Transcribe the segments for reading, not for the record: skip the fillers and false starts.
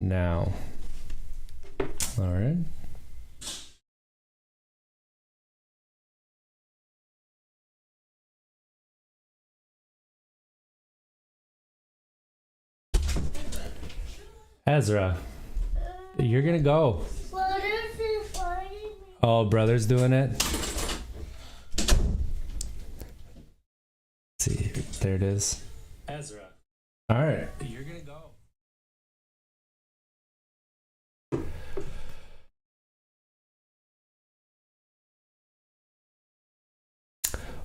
now. All right. Ezra, you're gonna go. Oh, brother's doing it. Let's see, there it is. Ezra. All right. You're gonna go.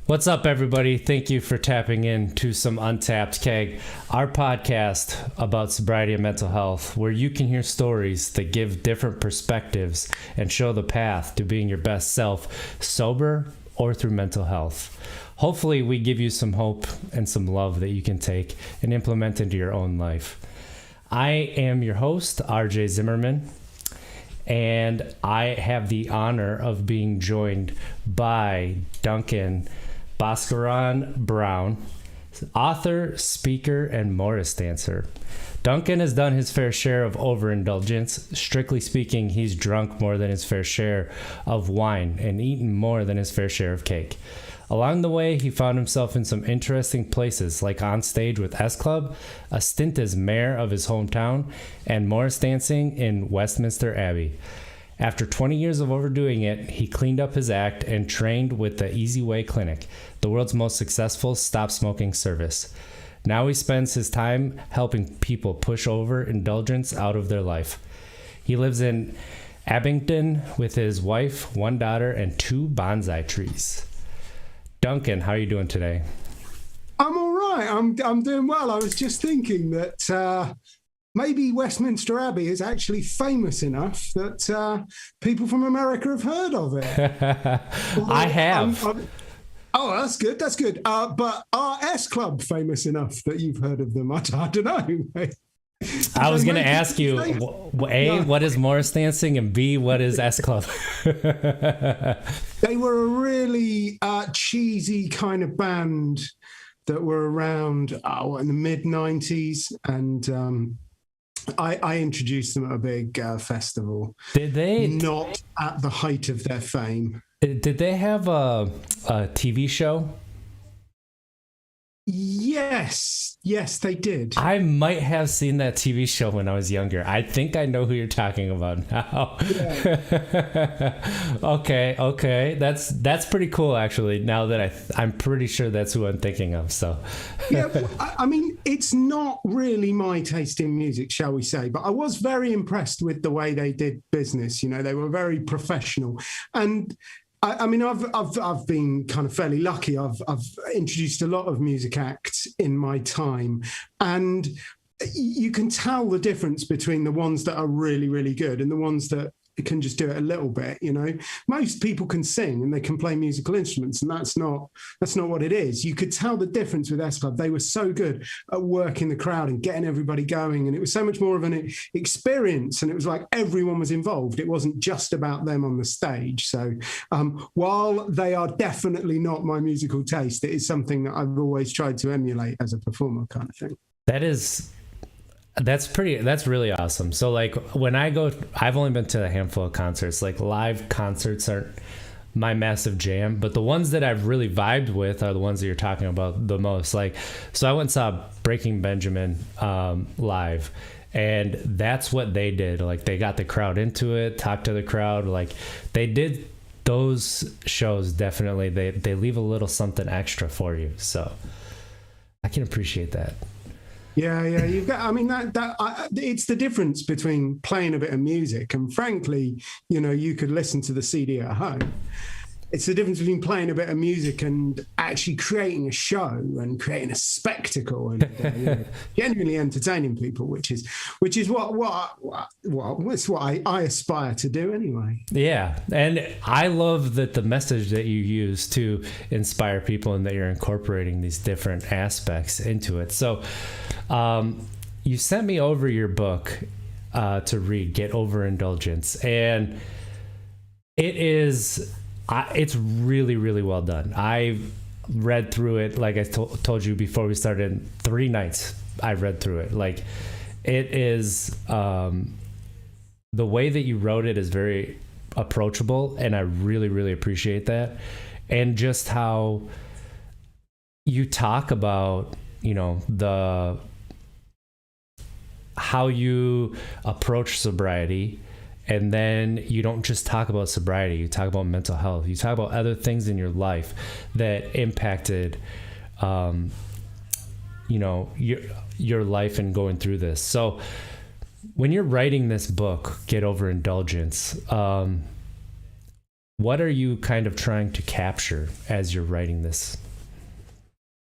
What's up, everybody? Thank you for tapping in to some Untapped Keg, our podcast about sobriety and mental health, where you can hear stories that give different perspectives and show the path to being your best self, sober or through mental health. Hopefully, we give you some hope and some love that you can take and implement into your own life. I am your host, RJ Zimmerman, and I have the honor of being joined by Duncan Bhaskaran Brown, author, speaker, and Morris dancer. Duncan has done his fair share of Over Indulgence. Strictly speaking, he's drunk more than his fair share of wine and eaten more than his fair share of cake. Along the way, he found himself in some interesting places, like on stage with S Club, a stint as mayor of his hometown, and Morris dancing in Westminster Abbey. After 20 years of overdoing it, he cleaned up his act and trained with the Easyway clinic, the world's most successful stop-smoking service. Now he spends his time helping people push over indulgence out of their life. He lives in Abington with his wife, one daughter, and 2 bonsai trees. Duncan, how are you doing today? I'm all right. I'm doing well. I was just thinking that maybe Westminster Abbey is actually famous enough that people from America have heard of it. I have. Oh, that's good. That's good. But are S Club famous enough that you've heard of them? I don't know. I was going to ask you, A, what is Morris dancing, and B, what is S Club? They were a really cheesy kind of band that were around in the mid-90s, and I introduced them at a big festival. Did they? Not at the height of their fame. Did they have a TV show? Yes, they did. I might have seen that TV show when I was younger. I think I know who you're talking about now. Yeah. Okay. That's pretty cool, actually. Now that I'm pretty sure that's who I'm thinking of. So yeah, I mean, it's not really my taste in music, shall we say, but I was very impressed with the way they did business. You know, they were very professional. And I mean, I've been kind of fairly lucky. I've introduced a lot of music acts in my time, and you can tell the difference between the ones that are really, really good and the ones that can just do it a little bit. You know, most people can sing and they can play musical instruments, and that's not what it is. You could tell the difference with S Club. They were so good at working the crowd and getting everybody going, and it was so much more of an experience, and it was like everyone was involved. It wasn't just about them on the stage. So while they are definitely not my musical taste, it is something that I've always tried to emulate as a performer, kind of thing. That's really awesome. So like when I go, I've only been to a handful of concerts. Like live concerts aren't my massive jam, but the ones that I've really vibed with are the ones that you're talking about the most. Like, so I went and saw Breaking Benjamin live, and that's what they did. Like they got the crowd into it, talked to the crowd. Like they did those shows. Definitely they leave a little something extra for you. So I can appreciate that. Yeah, you've got. I mean, it's the difference between playing a bit of music and, frankly, you know, you could listen to the CD at home. It's the difference between playing a bit of music and actually creating a show and creating a spectacle and you know, genuinely entertaining people, which is what I aspire to do anyway. Yeah, and I love that the message that you use to inspire people and that you're incorporating these different aspects into it. So, you sent me over your book to read, Get Over Indulgence, and it's really, really well done. I read through it, like I told you before we started, 3 nights I read through it. Like, it is, the way that you wrote it is very approachable, and I really, really appreciate that. And just how you talk about, how you approach sobriety, and then you don't just talk about sobriety, you talk about mental health, you talk about other things in your life that impacted, your life and going through this. So when you're writing this book, Get Over Indulgence, what are you kind of trying to capture as you're writing this?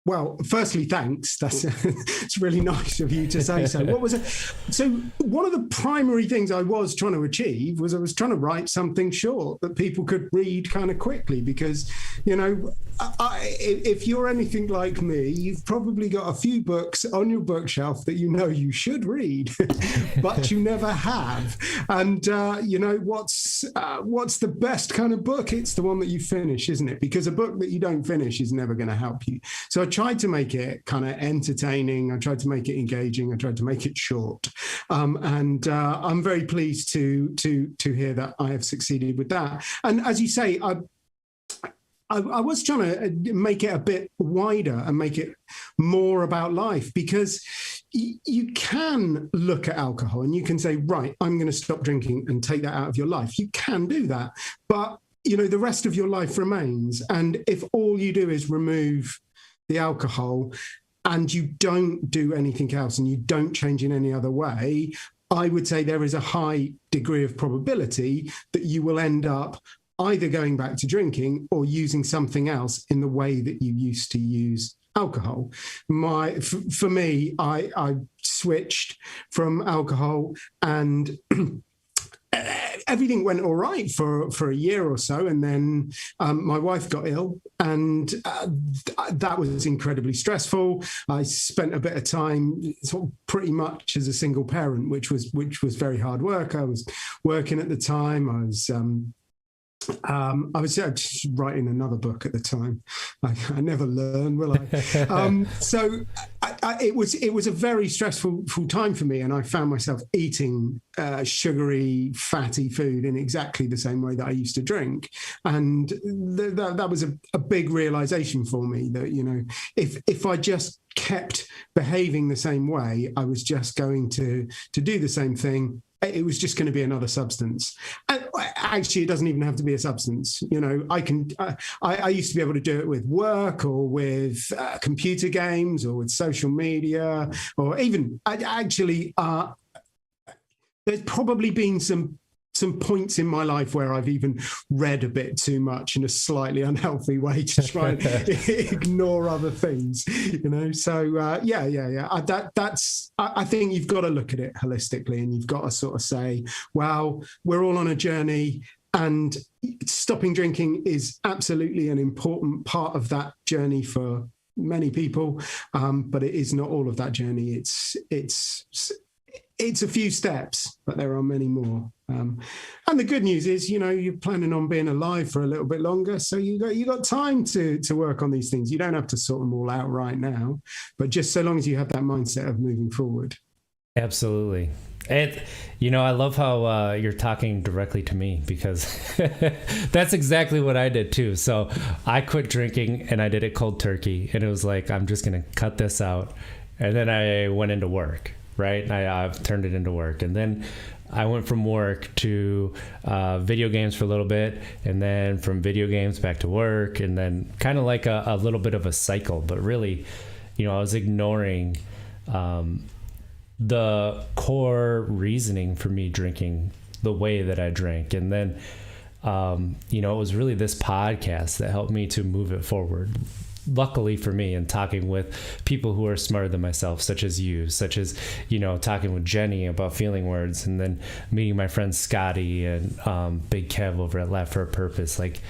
Well, firstly, thanks. That's it's really nice of you to say so. What was it? So one of the primary things I was trying to achieve was I was trying to write something short that people could read kind of quickly, because, if you're anything like me, you've probably got a few books on your bookshelf that you should read, but you never have. And what's the best kind of book? It's the one that you finish, isn't it? Because a book that you don't finish is never going to help you. So I tried to make it kind of entertaining. I tried to make it engaging. I tried to make it short, and I'm very pleased to hear that I have succeeded with that. And as you say, I was trying to make it a bit wider and make it more about life, because you can look at alcohol and you can say, right, I'm going to stop drinking and take that out of your life. You can do that, but the rest of your life remains. And if all you do is remove the alcohol and you don't do anything else and you don't change in any other way, I would say there is a high degree of probability that you will end up either going back to drinking or using something else in the way that you used to use alcohol. For me, I switched from alcohol, and everything went all right for a year or so, and then my wife got ill, and that was incredibly stressful. I spent a bit of time sort of pretty much as a single parent, which was very hard work. I was working at the time. I was just writing another book at the time. I never learn, will I? So it was a very stressful time for me, and I found myself eating sugary, fatty food in exactly the same way that I used to drink. And that was a big realization for me that, if I just kept behaving the same way, I was just going to do the same thing. It was just going to be another substance. And actually, it doesn't even have to be a substance. I used to be able to do it with work or with computer games or with social media, or even there's probably been some points in my life where I've even read a bit too much in a slightly unhealthy way to try and ignore other things, So I think you've got to look at it holistically, and you've got to sort of say, well, we're all on a journey, and stopping drinking is absolutely an important part of that journey for many people, but it is not all of that journey. It's a few steps, but there are many more. And the good news is, you're planning on being alive for a little bit longer, so you got time to work on these things. You don't have to sort them all out right now, but just so long as you have that mindset of moving forward. Absolutely. And, I love how you're talking directly to me, because that's exactly what I did too. So I quit drinking and I did it cold turkey, and it was like, I'm just going to cut this out. And then I went into work. Right. I've turned it into work. And then I went from work to video games for a little bit, and then from video games back to work, and then kind of like a little bit of a cycle. But really, I was ignoring the core reasoning for me drinking the way that I drank. And then, it was really this podcast that helped me to move it forward. Luckily for me, and talking with people who are smarter than myself, such as talking with Jenny about feeling words, and then meeting my friend Scotty and Big Kev over at Laugh for a Purpose, like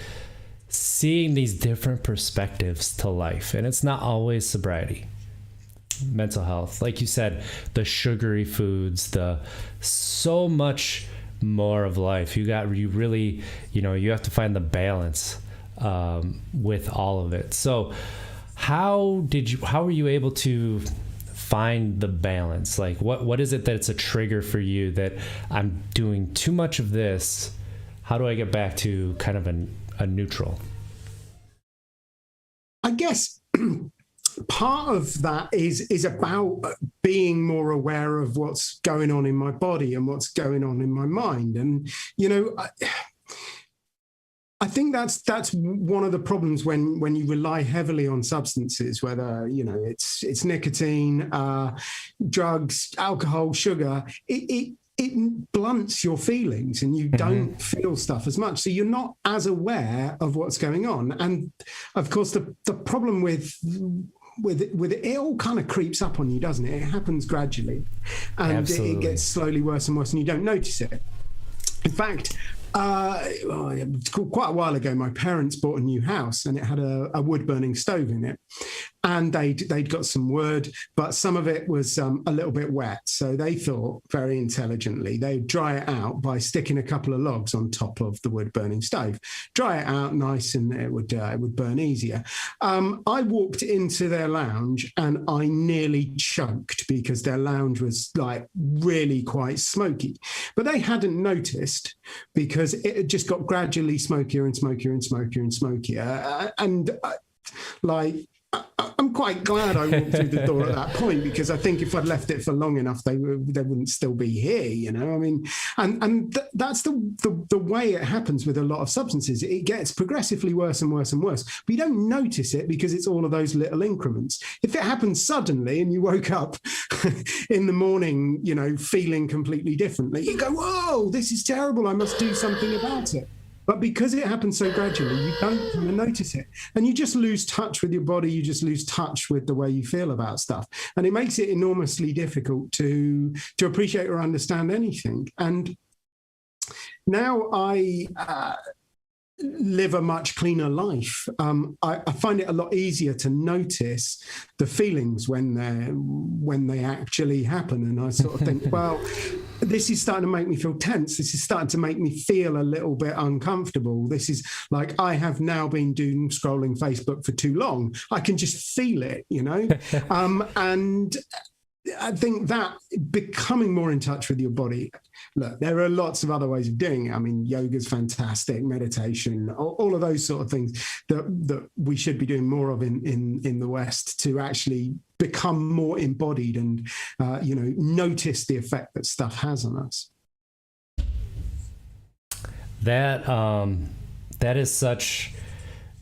seeing these different perspectives to life. And it's not always sobriety, mental health, like you said, the sugary foods, the so much more of life. You really, you have to find the balance with all of it. So how were you able to find the balance? Like what is it that's a trigger for you that I'm doing too much of this? How do I get back to kind of a neutral? I guess part of that is about being more aware of what's going on in my body and what's going on in my mind. And, I think that's one of the problems when you rely heavily on substances, whether it's nicotine, drugs, alcohol, sugar. It blunts your feelings, and you don't feel stuff as much, so you're not as aware of what's going on. And of course, the problem with it all kind of creeps up on you, doesn't it? It happens gradually, and it gets slowly worse and worse, and you don't notice it. In fact, quite a while ago, my parents bought a new house, and it had a wood-burning stove in it. And they'd got some wood, but some of it was a little bit wet. So they thought very intelligently they'd dry it out by sticking a couple of logs on top of the wood-burning stove. Dry it out nice, and it would burn easier. I walked into their lounge, and I nearly choked because their lounge was like really quite smoky. But they hadn't noticed, because it had just got gradually smokier and smokier and smokier and smokier. I'm quite glad I walked through the door at that point, because I think if I'd left it for long enough, they wouldn't still be here, I mean, that's the way it happens with a lot of substances. It gets progressively worse and worse and worse, but you don't notice it because it's all of those little increments. If it happens suddenly and you woke up in the morning, feeling completely differently, you go, whoa, this is terrible, I must do something about it. But because it happens so gradually, you don't kind of notice it. And you just lose touch with your body. You just lose touch with the way you feel about stuff. And it makes it enormously difficult to appreciate or understand anything. And now I live a much cleaner life. I find it a lot easier to notice the feelings when they actually happen. And I sort of think, well, this is starting to make me feel tense. This is starting to make me feel a little bit uncomfortable. This is like, I have now been doom scrolling Facebook for too long. I can just feel it, and I think that becoming more in touch with your body. Look, there are lots of other ways of doing it. I mean, yoga's fantastic, meditation, all of those sort of things that we should be doing more of in the West, to actually become more embodied and, notice the effect that stuff has on us. That is such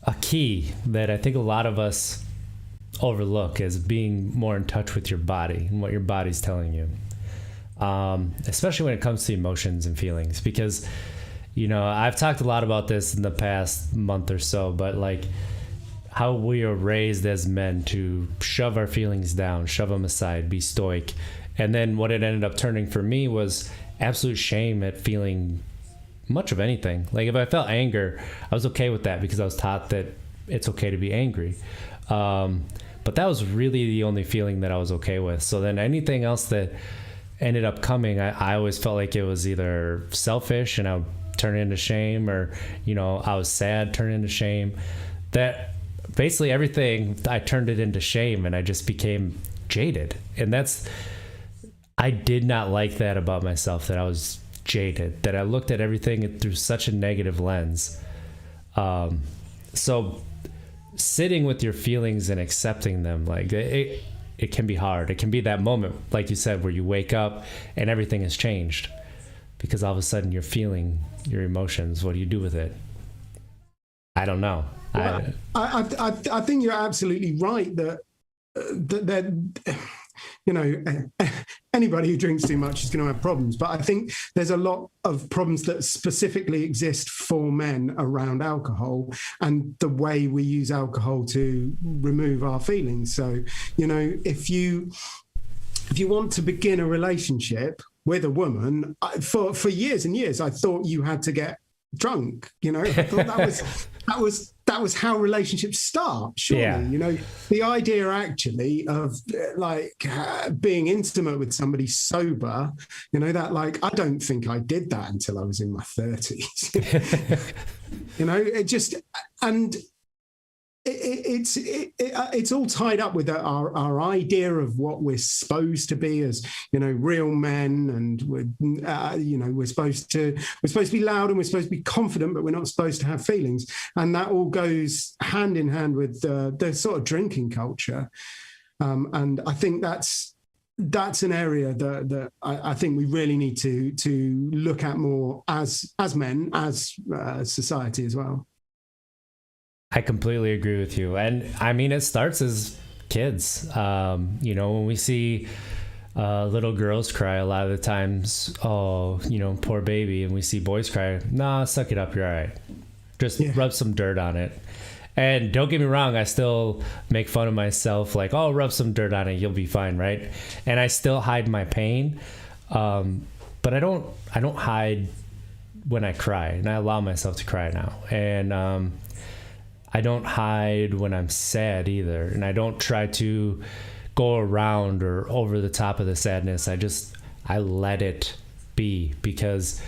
a key that I think a lot of us overlook, as being more in touch with your body and what your body's telling you. Especially when it comes to emotions and feelings, because, I've talked a lot about this in the past month or so, but like how we are raised as men to shove our feelings down, shove them aside, be stoic. And then what it ended up turning for me was absolute shame at feeling much of anything. Like if I felt anger, I was okay with that because I was taught that it's okay to be angry. But that was really the only feeling that I was okay with. So then anything else that ended up coming, I always felt like it was either selfish and I would turn it into shame, or, I was sad, turn it into shame. That basically everything, I turned it into shame, and I just became jaded. And I did not like that about myself, that I was jaded, that I looked at everything through such a negative lens. So sitting with your feelings and accepting them, like it can be hard. It can be that moment, like you said, where you wake up and everything has changed, because all of a sudden you're feeling your emotions. What do you do with it? I don't know. Well, I think you're absolutely right that anybody who drinks too much is going to have problems. But I think there's a lot of problems that specifically exist for men around alcohol and the way we use alcohol to remove our feelings. So, if you want to begin a relationship with a woman, for years and years, I thought you had to get drunk. I thought that was how relationships start, surely. Yeah. The idea actually of being intimate with somebody sober, I don't think I did that until I was in my 30s. It just, and it's all tied up with our idea of what we're supposed to be as, real men, and we're supposed to be loud, and we're supposed to be confident, but we're not supposed to have feelings, and that all goes hand in hand with the sort of drinking culture, and I think that's an area that I think we really need to look at more as men, as society as well. I completely agree with you. And I mean, it starts as kids. When we see little girls cry, a lot of the times, oh, poor baby. And we see boys cry, nah, suck it up, you're all right. Just rub some dirt on it. And don't get me wrong, I still make fun of myself, like, oh, rub some dirt on it, you'll be fine, right? And I still hide my pain. But I don't hide when I cry, and I allow myself to cry now. And I don't hide when I'm sad either. And I don't try to go around or over the top of the sadness. I let it be, because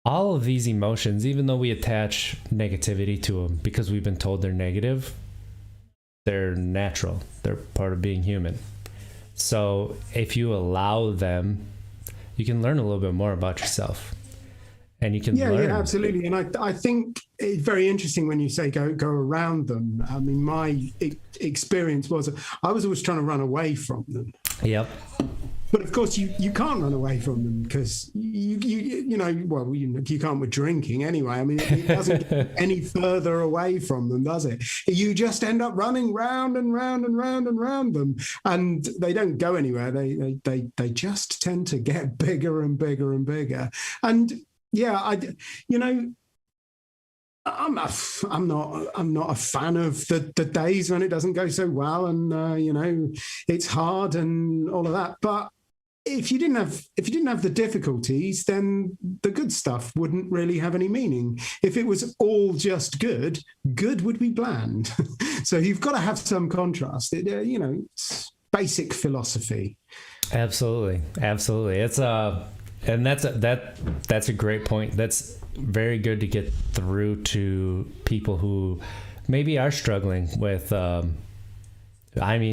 all of these emotions, even though we attach negativity to them because we've been told they're negative, they're natural. They're part of being human. So if you allow them, you can learn a little bit more about yourself. And you can learn. Yeah, absolutely. And I think it's very interesting when you say go around them. I mean, my experience was I was always trying to run away from them. Yep. But of course, you can't run away from them, because you can't with drinking anyway. I mean, it doesn't get any further away from them, does it? You just end up running round and round and round and round them, and they don't go anywhere. They just tend to get bigger and bigger and bigger. And yeah, I'm not a fan of the days when it doesn't go so well, and it's hard and all of that. But if you didn't have the difficulties, then the good stuff wouldn't really have any meaning. If it was all just good would be bland. So you've got to have some contrast. It's basic philosophy. Absolutely. It's and that's a great point. That's very good to get through to people who maybe are struggling with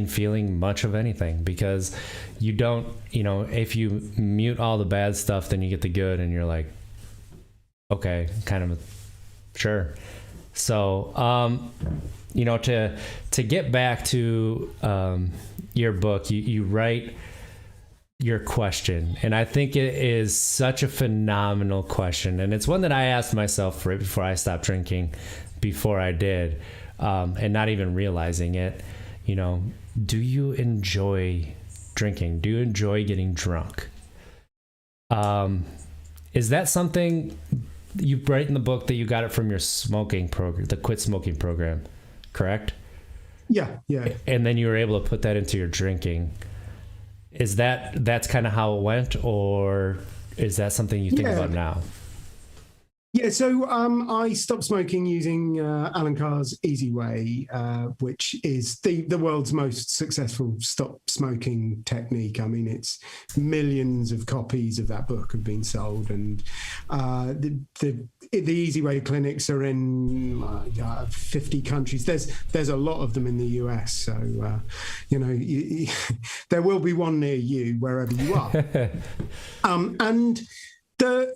feeling much of anything, because you don't, if you mute all the bad stuff, then you get the good, and you're like, okay, kind of sure. So to get back to your book, you write your question, and I think it is such a phenomenal question, and it's one that I asked myself right before I stopped drinking, before I did, and not even realizing it. Do you enjoy drinking? Do you enjoy getting drunk? Is that something you write in the book that you got it from your smoking program, the quit smoking program, correct? Yeah. And then you were able to put that into your drinking. Is that's kind of how it went, or is that something you think about now? Yeah, so I stopped smoking using Alan Carr's Easyway, which is the world's most successful stop smoking technique. I mean, it's millions of copies of that book have been sold, and the Easyway clinics are in 50 countries. There's a lot of them in the US, so there will be one near you wherever you are. And the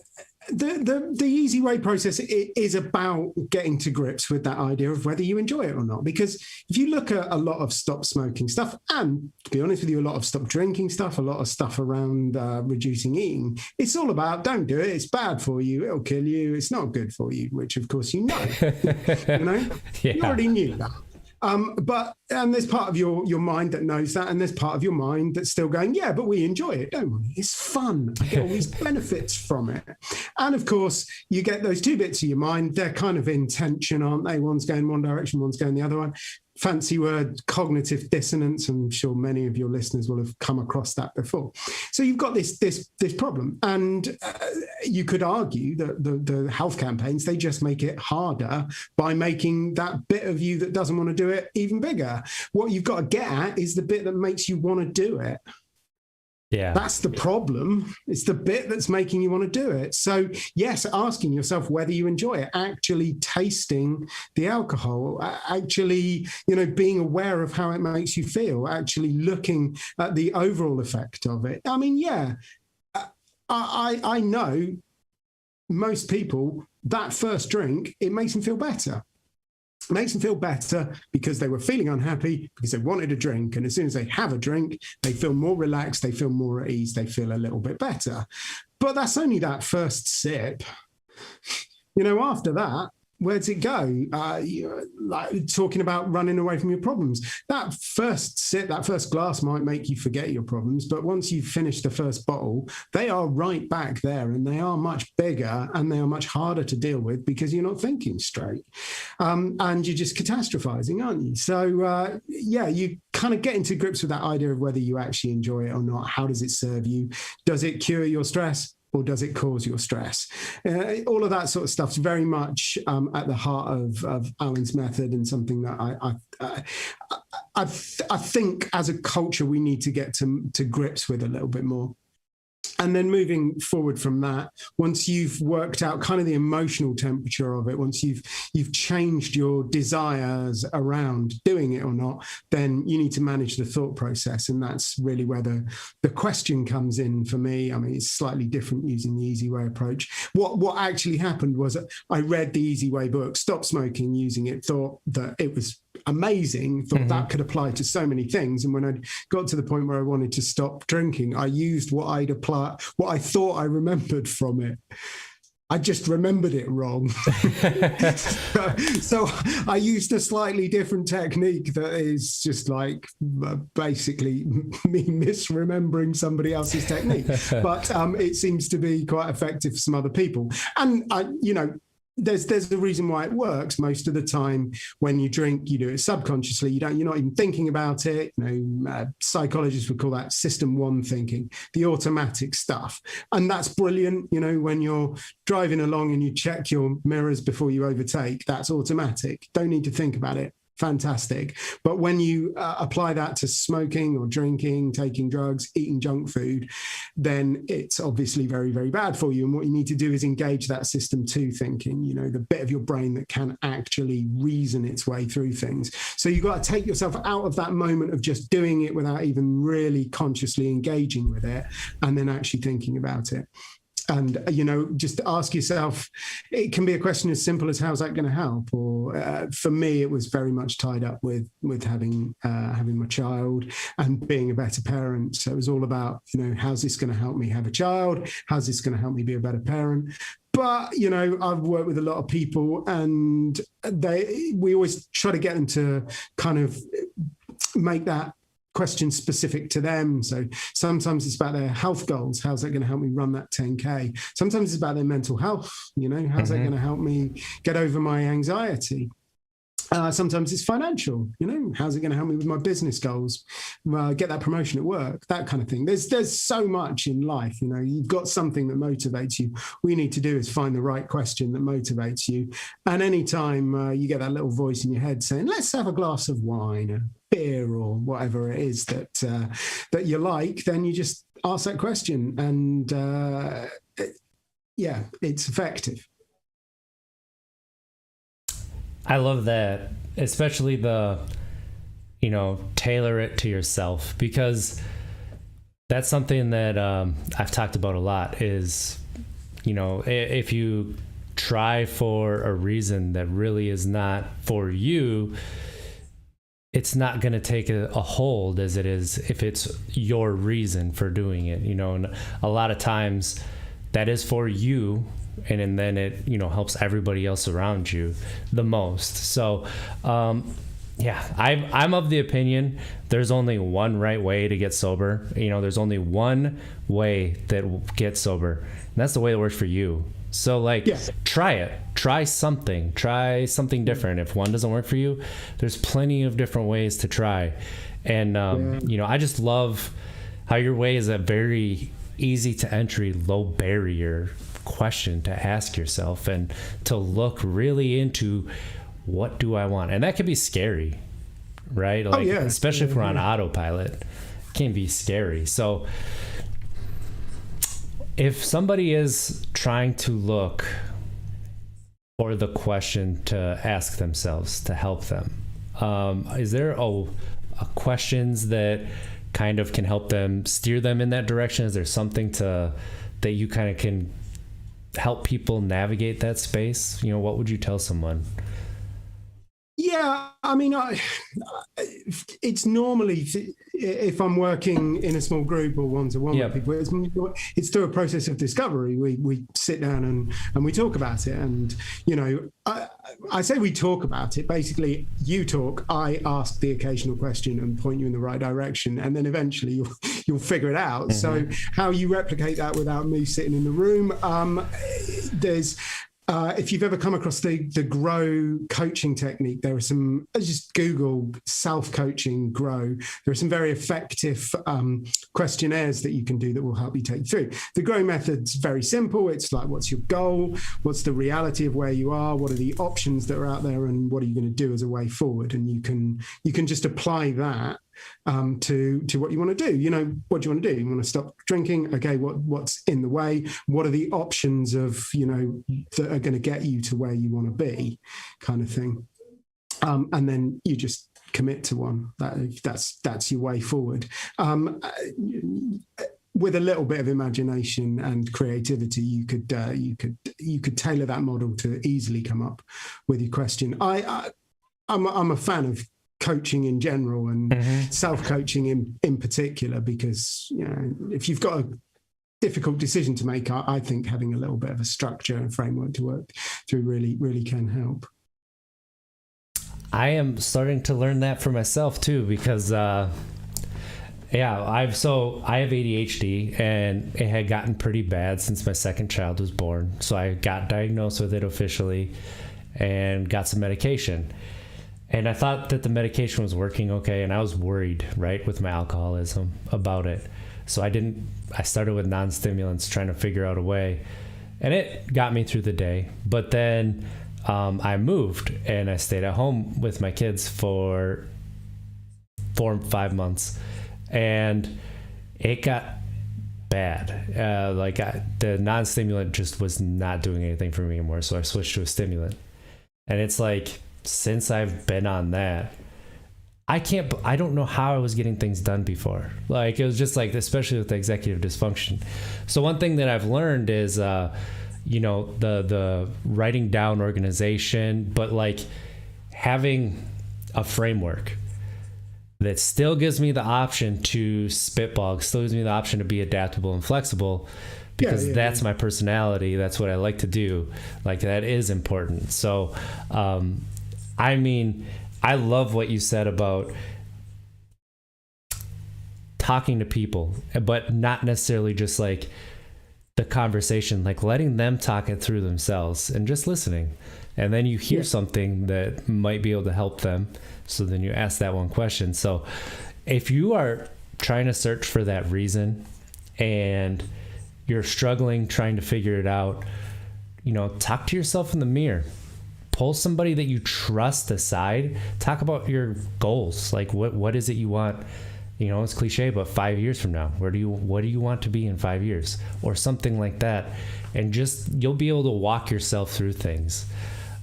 Easyway process is about getting to grips with that idea of whether you enjoy it or not. Because if you look at a lot of stop smoking stuff, and to be honest with you, a lot of stop drinking stuff, a lot of stuff around reducing eating, it's all about don't do it. It's bad for you. It'll kill you. It's not good for you, which of course you know. You already knew that. And there's part of your mind that knows that, and there's part of your mind that's still going, yeah, but we enjoy it, don't we? It's fun. I get all these benefits from it. And of course, you get those two bits of your mind. They're kind of in tension, aren't they? One's going one direction, one's going the other one. Fancy word, cognitive dissonance. I'm sure many of your listeners will have come across that before. So you've got this problem, and you could argue that the health campaigns, they just make it harder by making that bit of you that doesn't want to do it even bigger. What you've got to get at is the bit that makes you want to do it. Yeah. That's the problem. It's the bit that's making you want to do it. So, yes, asking yourself whether you enjoy it, actually tasting the alcohol, actually, being aware of how it makes you feel, actually looking at the overall effect of it. I mean, yeah, I know most people, that first drink, it makes them feel better. It makes them feel better because they were feeling unhappy, because they wanted a drink. And as soon as they have a drink, they feel more relaxed, they feel more at ease, they feel a little bit better. But that's only that first sip. After that, where does it go? Like talking about running away from your problems. That first sip, that first glass might make you forget your problems, but once you've finished the first bottle, they are right back there, and they are much bigger and they are much harder to deal with because you're not thinking straight. And you're just catastrophizing, aren't you? So, you kind of get into grips with that idea of whether you actually enjoy it or not. How does it serve you? Does it cure your stress? Or does it cause your stress? All of that sort of stuff's very much at the heart of Alan's method, and something that I think as a culture we need to get to grips with a little bit more. And then moving forward from that, once you've worked out kind of the emotional temperature of it, once you've changed your desires around doing it or not, then you need to manage the thought process. And that's really where the question comes in for me. I mean, it's slightly different using the Easyway approach. What actually happened was I read the Easyway book, stopped smoking using it, thought that it was amazing, thought that could apply to so many things. And when I got to the point where I wanted to stop drinking, I used what I thought I remembered from it. I just remembered it wrong. So I used a slightly different technique that is just like basically me misremembering somebody else's technique. But it seems to be quite effective for some other people. And there's a reason why it works. Most of the time when you drink, you do it subconsciously. You're not even thinking about it. Psychologists would call that system one thinking, the automatic stuff. And that's brilliant. When you're driving along and you check your mirrors before you overtake, that's automatic. Don't need to think about it. Fantastic. But when you apply that to smoking or drinking, taking drugs, eating junk food, then it's obviously very, very bad for you. And what you need to do is engage that system two thinking, the bit of your brain that can actually reason its way through things. So you've got to take yourself out of that moment of just doing it without even really consciously engaging with it, and then actually thinking about it. And, just ask yourself, it can be a question as simple as how's that going to help? Or for me, it was very much tied up with having my child and being a better parent. So it was all about, how's this going to help me have a child? How's this going to help me be a better parent? But, I've worked with a lot of people, and we always try to get them to kind of make that question specific to them. So sometimes it's about their health goals. How's that going to help me run that 10K? Sometimes it's about their mental health. How's that going to help me get over my anxiety? Sometimes it's financial. How's it going to help me with my business goals? Get that promotion at work, that kind of thing. There's so much in life. You've got something that motivates you. All you need to do is find the right question that motivates you. And anytime you get that little voice in your head saying, let's have a glass of wine, a beer, or whatever it is that you like, then you just ask that question. And it's effective. I love that, especially the, tailor it to yourself, because that's something that I've talked about a lot is, if you try for a reason that really is not for you, it's not going to take a hold as it is if it's your reason for doing it, and a lot of times that is for you. And then it, helps everybody else around you the most. So, I'm of the opinion there's only one right way to get sober. There's only one way that gets sober, and that's the way that works for you. So try it, try something different. If one doesn't work for you, there's plenty of different ways to try. And, I just love how your way is a very easy to entry, low barrier question to ask yourself and to look really into what do I want. And that can be scary, right? Especially if we're on autopilot, it can be scary. So if somebody is trying to look for the question to ask themselves to help them, is there questions that kind of can help them steer them in that direction? Is there something that you kind of can help people navigate that space? What would you tell someone? Yeah, I mean, it's normally, if I'm working in a small group or one-to-one with people, it's through a process of discovery. We sit down and we talk about it. And, I say we talk about it. Basically, you talk, I ask the occasional question and point you in the right direction. And then eventually you'll figure it out. Mm-hmm. So how you replicate that without me sitting in the room, there's... if you've ever come across the GROW coaching technique, there are some, just Google self-coaching GROW. There are some very effective questionnaires that you can do that will help you take through. The GROW method's very simple. It's like, what's your goal? What's the reality of where you are? What are the options that are out there? And what are you going to do as a way forward? And you can just apply that to what you want to do. What do you want to do? You want to stop drinking? Okay, what's in the way? What are the options of, that are going to get you to where you want to be, kind of thing. And then you just commit to one. That's your way forward. With a little bit of imagination and creativity, you could tailor that model to easily come up with your question. I'm a fan of coaching in general and self-coaching in particular, because if you've got a difficult decision to make, I think having a little bit of a structure and framework to work through really can help. I am starting to learn that for myself too, because I have ADHD, and it had gotten pretty bad since my second child was born. So I got diagnosed with it officially and got some medication. And I thought that the medication was working okay, and I was worried, right, with my alcoholism about it. So I started with non-stimulants, trying to figure out a way, and it got me through the day. But then I moved, and I stayed at home with my kids for 4 or 5 months, and it got bad. The non-stimulant just was not doing anything for me anymore, so I switched to a stimulant. And it's like, since I've been on that, I don't know how I was getting things done before. Like, it was just like, especially with the executive dysfunction. So one thing that I've learned is, the writing down organization, but like having a framework that still gives me the option to spitball, still gives me the option to be adaptable and flexible, because that's my personality. That's what I like to do. Like, that is important. So, I love what you said about talking to people, but not necessarily just like the conversation, like letting them talk it through themselves and just listening. And then you hear something that might be able to help them. So then you ask that one question. So if you are trying to search for that reason and you're struggling, trying to figure it out, talk to yourself in the mirror. Pull somebody that you trust aside. Talk about your goals. Like, what is it you want? It's cliche, but 5 years from now, what do you want to be in 5 years, or something like that? And you'll be able to walk yourself through things.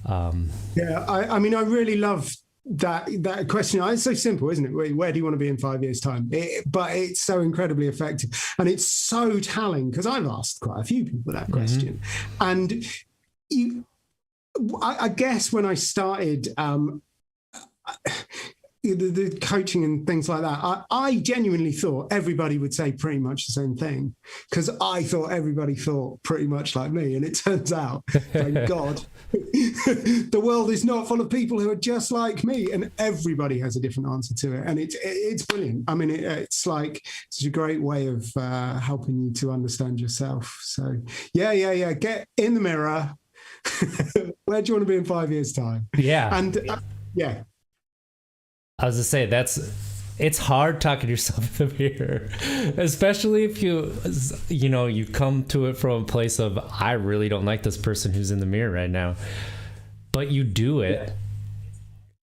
I really love that question. It's so simple, isn't it? Where do you want to be in 5 years' time? But it's so incredibly effective, and it's so telling, because I've asked quite a few people that question, and I guess when I started the coaching and things like that, I genuinely thought everybody would say pretty much the same thing, because I thought everybody thought pretty much like me. And it turns out, thank God, the world is not full of people who are just like me, and everybody has a different answer to it. And it's brilliant. I mean, it's like such a great way of helping you to understand yourself. So get in the mirror. Where do you want to be in 5 years' time? Yeah. And I was to say, it's hard talking to yourself in the mirror, especially if you come to it from a place of, I really don't like this person who's in the mirror right now, but you do it,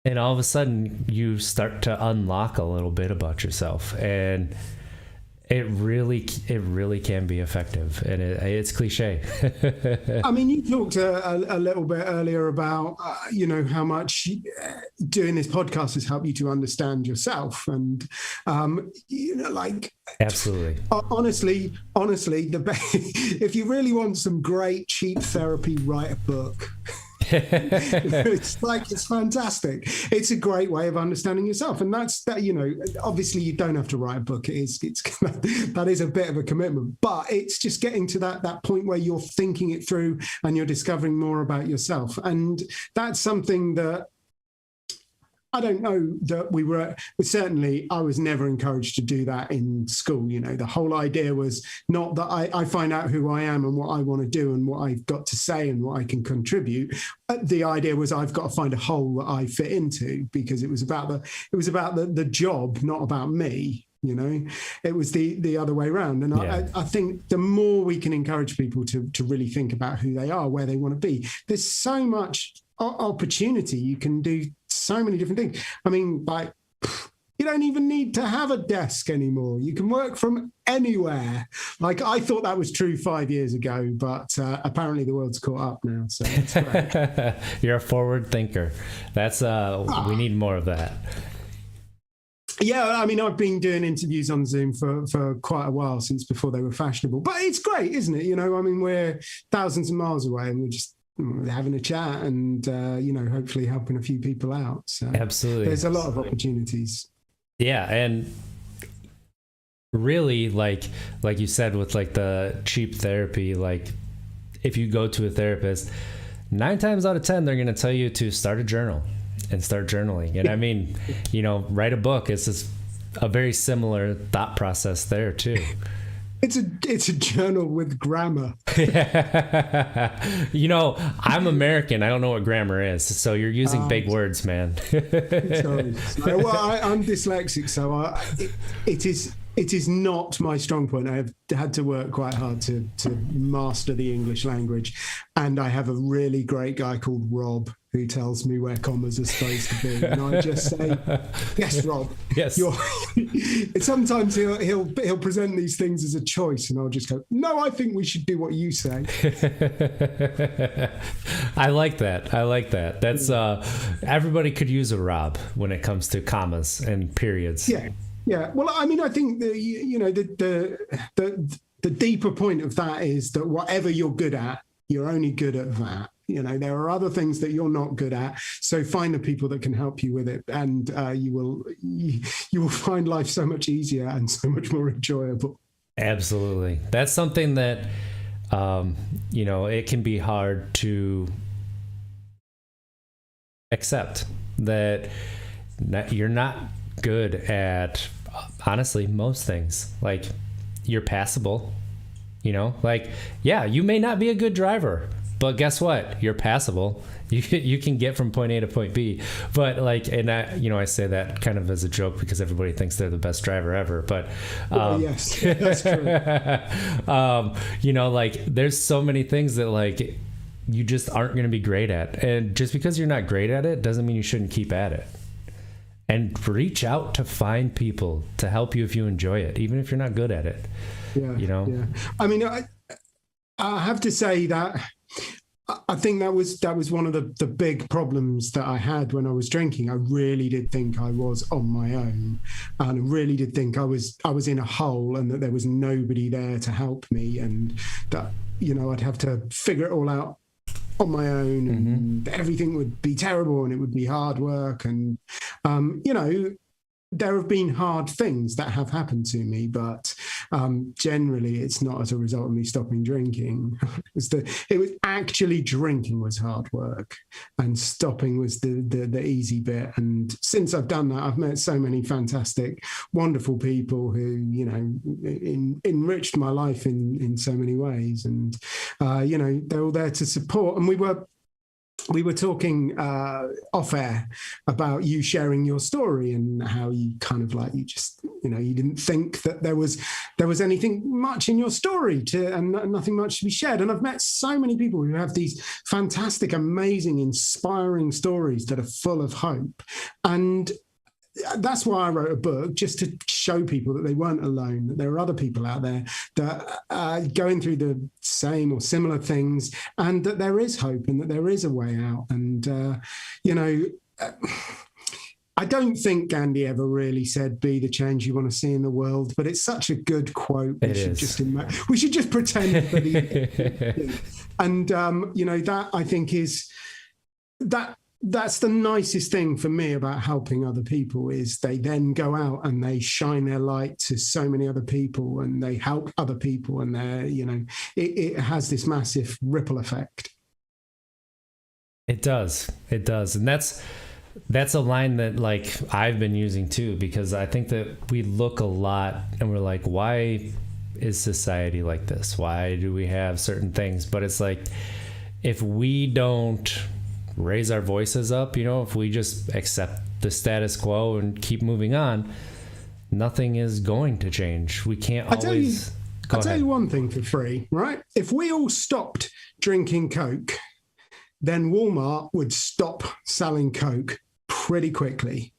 and all of a sudden you start to unlock a little bit about yourself, and It really can be effective, and it's cliche. I mean, you talked a little bit earlier about how much doing this podcast has helped you to understand yourself, and Absolutely. Honestly, if you really want some great cheap therapy, write a book. It's fantastic. It's a great way of understanding yourself, and that's that. Obviously, you don't have to write a book. That is a bit of a commitment, but it's just getting to that point where you're thinking it through and you're discovering more about yourself, and that's something that I don't know that we were, certainly I was never encouraged to do that in school. The whole idea was not that I find out who I am and what I want to do and what I've got to say and what I can contribute. The idea was I've got to find a hole that I fit into, because it was about the job, not about me. It was the other way around. And yeah. I think the more we can encourage people to really think about who they are, where they want to be, there's so much opportunity. You can do so many different things. I mean, you don't even need to have a desk anymore. You can work from anywhere. I thought that was true 5 years ago, but apparently the world's caught up now. So that's great. You're a forward thinker. That's we need more of that. Yeah, I mean, I've been doing interviews on Zoom for quite a while, since before they were fashionable. But it's great, isn't it? I mean, we're thousands of miles away and we're just having a chat and, hopefully helping a few people out. So absolutely, there's a lot of opportunities. Yeah. And really, like you said, with the cheap therapy, if you go to a therapist, 9 times out of 10, they're going to tell you to start a journal and start journaling. And I mean, write a book. It's just a very similar thought process there too. It's a journal with grammar. I'm American. I don't know what grammar is. So you're using big words, man. Sorry. Well, I'm dyslexic, so it is not my strong point. I have had to work quite hard to master the English language. And I have a really great guy called Rob who tells me where commas are supposed to be. And I just say, yes, Rob. Yes. Sometimes he'll present these things as a choice, and I'll just go, no, I think we should do what you say. I like that. That's everybody could use a Rob when it comes to commas and periods. Yeah. Yeah. Well, I mean, I think the deeper point of that is that whatever you're good at, you're only good at that. There are other things that you're not good at. So find the people that can help you with it, and you will find life so much easier and so much more enjoyable. Absolutely. That's something that, it can be hard to accept, that you're not good at, honestly, most things. You're passable, yeah, you may not be a good driver, but guess what? You're passable. You can get from point A to point B. But I say that kind of as a joke because everybody thinks they're the best driver ever. But yes, that's true. There's so many things that you just aren't going to be great at, and just because you're not great at it doesn't mean you shouldn't keep at it. And reach out to find people to help you if you enjoy it, even if you're not good at it. Yeah. Yeah. I mean, I have to say that I think that was one of the big problems that I had when I was drinking. I really did think I was on my own, and I really did think I was in a hole, and that there was nobody there to help me, and that I'd have to figure it all out on my own, and everything would be terrible, and it would be hard work, and there have been hard things that have happened to me, but generally it's not as a result of me stopping drinking. It was actually drinking was hard work, and stopping was the easy bit. And since I've done that, I've met so many fantastic, wonderful people who enriched my life in so many ways, and they're all there to support. And we were talking off air about you sharing your story, and how you kind of you just, you didn't think that there was anything much in your story and nothing much to be shared. And I've met so many people who have these fantastic, amazing, inspiring stories that are full of hope. And that's why I wrote a book, just to show people that they weren't alone, that there are other people out there that are going through the same or similar things, and that there is hope and that there is a way out. And, I don't think Gandhi ever really said, be the change you want to see in the world, but it's such a good quote. We should just pretend that he and, that I think is that's the nicest thing for me about helping other people, is they then go out and they shine their light to so many other people and they help other people, and it has this massive ripple effect. It does. And that's a line that like I've been using too, because I think that we look a lot and we're like, why is society like this? Why do we have certain things? But it's like, if we don't raise our voices up, if we just accept the status quo and keep moving on, nothing is going to change. We can't always. I'll tell you one thing for free, right? If we all stopped drinking Coke, then Walmart would stop selling Coke pretty quickly,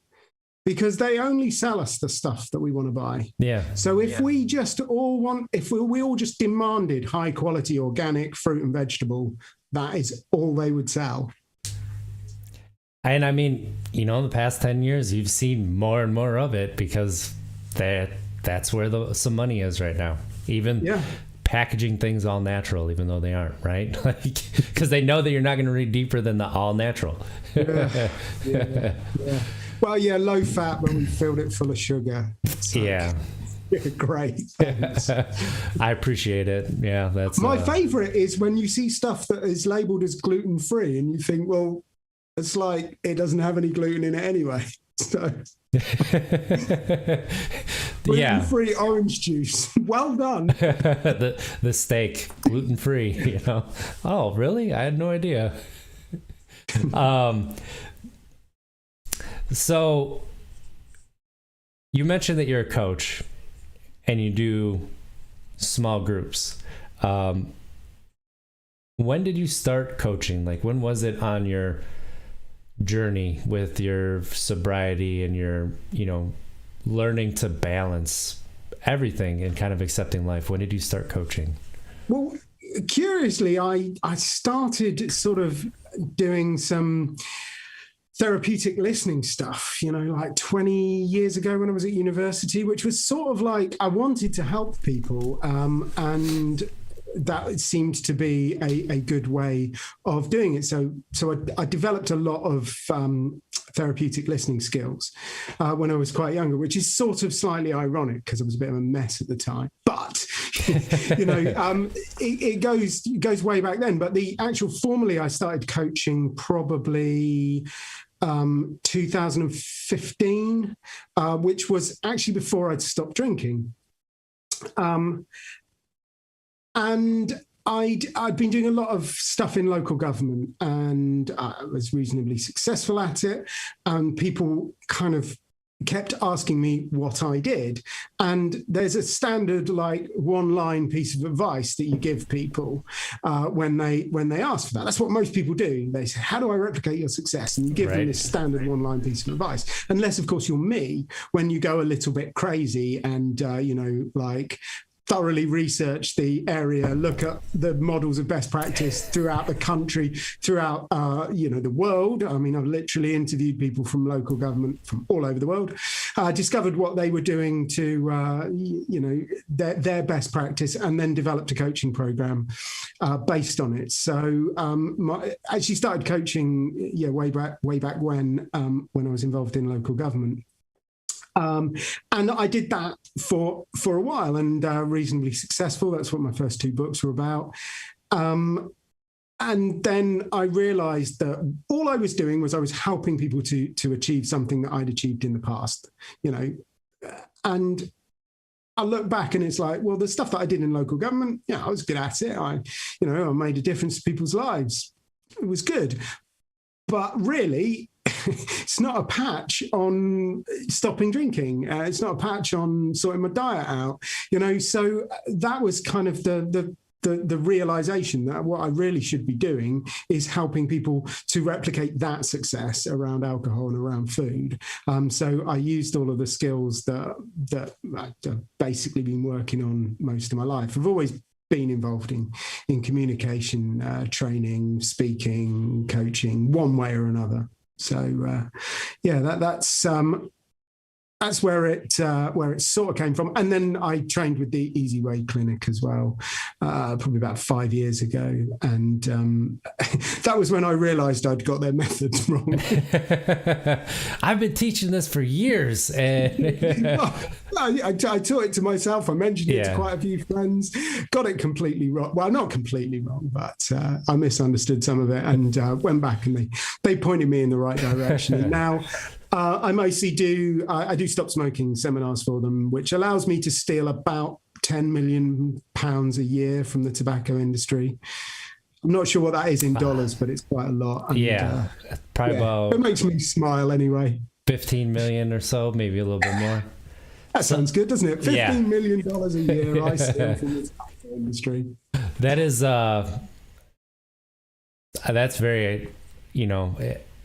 because they only sell us the stuff that we want to buy. Yeah. So if we just all we all just demanded high quality organic fruit and vegetable, that is all they would sell. And I mean, the past 10 years, you've seen more and more of it, because that's where some money is right now. Even packaging things all natural, even though they aren't, right? Because they know that you're not going to read deeper than the all natural. Yeah. Well, low fat, but we filled it full of sugar. Great. I appreciate it. Yeah, that's my favorite is when you see stuff that is labeled as gluten free, and you think, well, it's like it doesn't have any gluten in it anyway. So gluten-free orange juice. Well done. the steak, gluten-free, Oh, really? I had no idea. So you mentioned that you're a coach and you do small groups. When did you start coaching? Like, when was it on your journey with your sobriety and your, learning to balance everything and kind of accepting life? When did you start coaching? Well, curiously, I started sort of doing some therapeutic listening stuff, like 20 years ago when I was at university, which was sort of like, I wanted to help people, and that seemed to be a good way of doing it. So I developed a lot of therapeutic listening skills when I was quite younger, which is sort of slightly ironic because I was a bit of a mess at the time. But it goes way back then. But the actual formally, I started coaching probably 2015, which was actually before I'd stopped drinking. And I'd been doing a lot of stuff in local government, and I was reasonably successful at it. And people kind of kept asking me what I did. And there's a standard, like, one-line piece of advice that you give people when they ask for that. That's what most people do. They say, how do I replicate your success? And you give them this standard one-line piece of advice. Unless, of course, you're me, when you go a little bit crazy and, thoroughly research the area, look at the models of best practice throughout the country, throughout, the world. I mean, I've literally interviewed people from local government from all over the world, discovered what they were doing to, their best practice, and then developed a coaching program based on it. So I actually started coaching, way back when I was involved in local government. And I did that for a while, and reasonably successful. That's what my first two books were about. And then I realized that all I was doing was I was helping people to achieve something that I'd achieved in the past, and I look back and it's like, well, the stuff that I did in local government, I was good at it. I made a difference to people's lives. It was good. But really, it's not a patch on stopping drinking. It's not a patch on sorting my diet out, So that was kind of the the realization that what I really should be doing is helping people to replicate that success around alcohol and around food. So I used all of the skills that I've basically been working on most of my life. I've always been involved in communication, training, speaking, coaching, one way or another. So that's where it sort of came from. And then I trained with the Easyway clinic as well, probably about 5 years ago. And that was when I realized I'd got their methods wrong. I've been teaching this for years. And I taught it to myself. I mentioned it to quite a few friends. Got it completely wrong. Well, not completely wrong, but I misunderstood some of it and went back and they pointed me in the right direction. And now I mostly do stop smoking seminars for them, which allows me to steal about £10 million a year from the tobacco industry. I'm not sure what that is in dollars, but it's quite a lot. And, probably about. It makes me smile anyway. 15 million or so, maybe a little bit more. That sounds good, doesn't it? $15 million a year I steal from the tobacco industry. That is, that's very,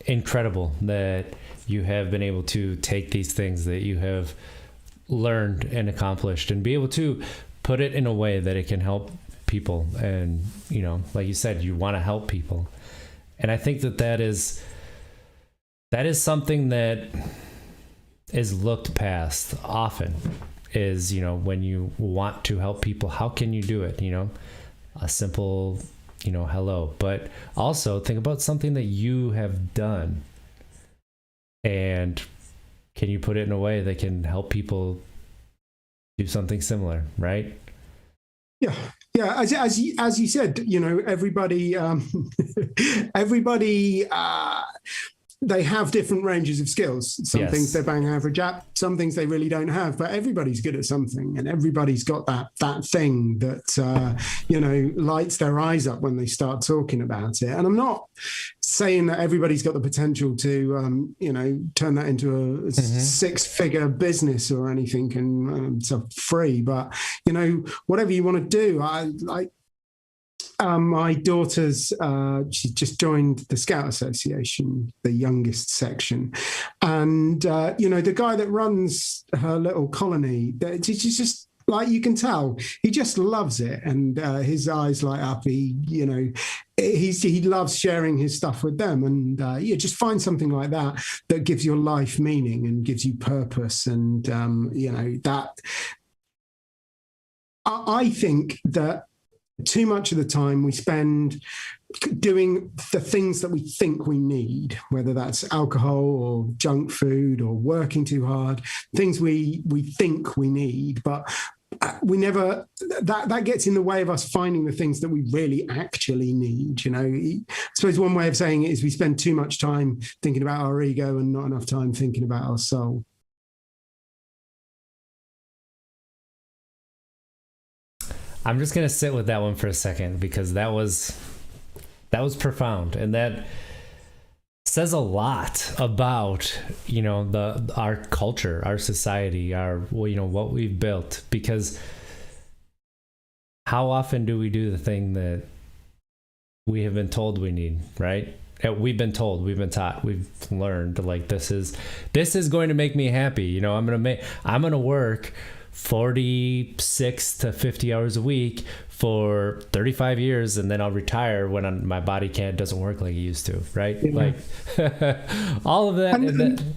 incredible that you have been able to take these things that you have learned and accomplished and be able to put it in a way that it can help people. And, like you said, you want to help people. And I think that is something that is looked past often is, when you want to help people, how can you do it? A simple, hello, but also think about something that you have done. And can you put it in a way that can help people do something similar, right? Yeah. As you said, everybody, they have different ranges of skills. Some things they're bang average at, some things they really don't have, but everybody's good at something, and everybody's got that thing that lights their eyes up when they start talking about it. And I'm not saying that everybody's got the potential to turn that into a six-figure business or anything and so free, but whatever you want to do. My daughter's, she just joined the Scout Association, the youngest section. And, the guy that runs her little colony, she's just like, you can tell, he just loves it. And his eyes light up. He loves sharing his stuff with them. And just find something like that gives your life meaning and gives you purpose. And, that I think that too much of the time we spend doing the things that we think we need, whether that's alcohol or junk food or working too hard, things we think we need, but we never, that gets in the way of us finding the things that we really actually need. I suppose one way of saying it is we spend too much time thinking about our ego and not enough time thinking about our soul. I'm just going to sit with that one for a second, because that was profound. And that says a lot about, our culture, our society, what we've built, because how often do we do the thing that we have been told we need, right? We've been told, we've been taught, we've learned, like, this is going to make me happy. I'm going to work 46 to 50 hours a week for 35 years, and then I'll retire when my body doesn't work like it used to, right? Yeah. Like all of that. And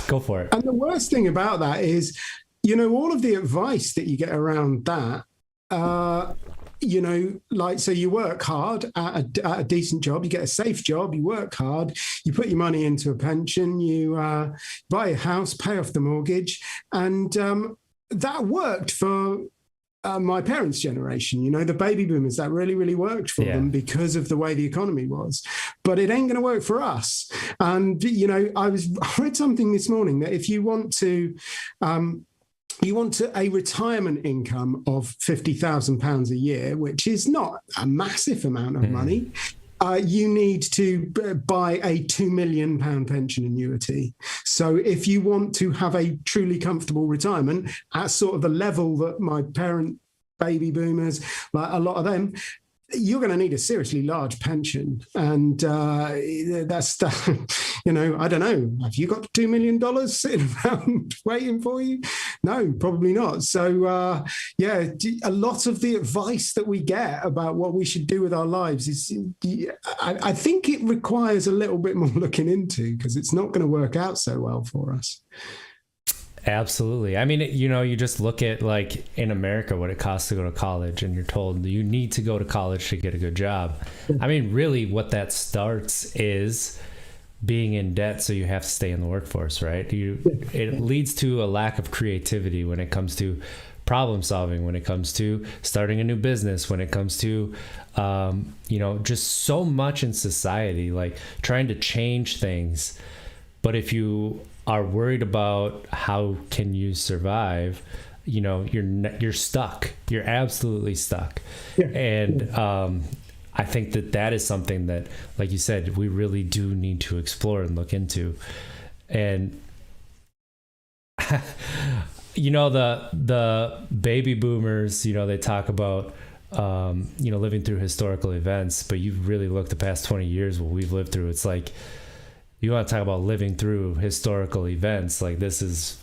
go for it. And the worst thing about that is, all of the advice that you get around that, so you work hard at a decent job, you get a safe job, you work hard, you put your money into a pension, you buy a house, pay off the mortgage, and that worked for my parents' generation, the baby boomers. That really, really worked for them because of the way the economy was. But it ain't going to work for us. And, I read something this morning that if you want a retirement income of £50,000 a year, which is not a massive amount of money, you need to buy a £2 million pension annuity. So if you want to have a truly comfortable retirement at sort of the level that my parent baby boomers, like a lot of them, you're going to need a seriously large pension. And that's, I don't know. Have you got $2 million sitting around waiting for you? No, probably not. So, a lot of the advice that we get about what we should do with our lives is, I think it requires a little bit more looking into, because it's not going to work out so well for us. Absolutely. I mean, you just look at, like, in America, what it costs to go to college, and you're told you need to go to college to get a good job. I mean, really what that starts is being in debt, so you have to stay in the workforce, right? It leads to a lack of creativity when it comes to problem solving, when it comes to starting a new business, when it comes to, just so much in society, like trying to change things. But if you are worried about how can you survive, you're stuck. You're absolutely stuck. Yeah. And I think that is something that, like you said, we really do need to explore and look into. And the baby boomers, they talk about living through historical events, but you've really looked the past 20 years what we've lived through. It's like, you want to talk about living through historical events, like this is